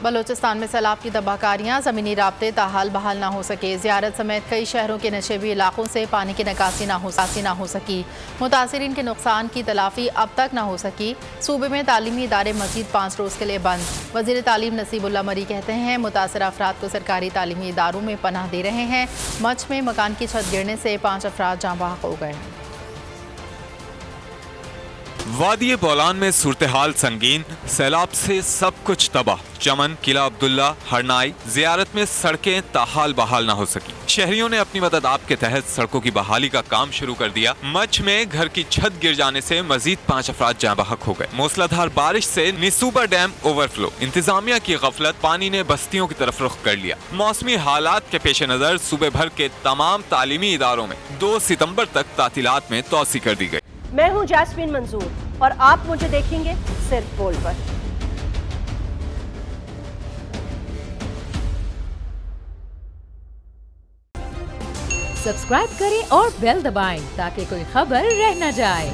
بلوچستان میں سیلاب کی تباہکاریاں، زمینی رابطے تاحال بحال نہ ہو سکے۔ زیارت سمیت کئی شہروں کے نشیبی علاقوں سے پانی کی نکاسی نہ ہو سکی۔ متاثرین کے نقصان کی تلافی اب تک نہ ہو سکی۔ صوبے میں تعلیمی ادارے مزید 5 روز کے لیے بند۔ وزیر تعلیم نصیب اللہ مری کہتے ہیں متاثرہ افراد کو سرکاری تعلیمی اداروں میں پناہ دے رہے ہیں۔ مچھ میں مکان کی چھت گرنے سے 5 افراد جاں بحق ہو گئے۔ وادی بولان میں صورتحال سنگین، سیلاب سے سب کچھ تباہ۔ چمن، قلعہ عبداللہ، ہرنائی، زیارت میں سڑکیں تاحال بحال نہ ہو سکی۔ شہریوں نے اپنی مدد آپ کے تحت سڑکوں کی بحالی کا کام شروع کر دیا۔ مچھ میں گھر کی چھت گر جانے سے مزید 5 افراد جاں بحق ہو گئے۔ موسلادھار بارش سے نسوبا ڈیم اوور فلو، انتظامیہ کی غفلت، پانی نے بستیوں کی طرف رخ کر لیا۔ موسمی حالات کے پیش نظر صوبے بھر کے تمام تعلیمی اداروں میں 2 ستمبر تک تعطیلات میں توسیع کر دی گئی۔ میں ہوں جاسمین منظور اور آپ مجھے دیکھیں گے صرف بول پر۔ سبسکرائب کریں اور بیل دبائیں تاکہ کوئی خبر رہ نہ جائے۔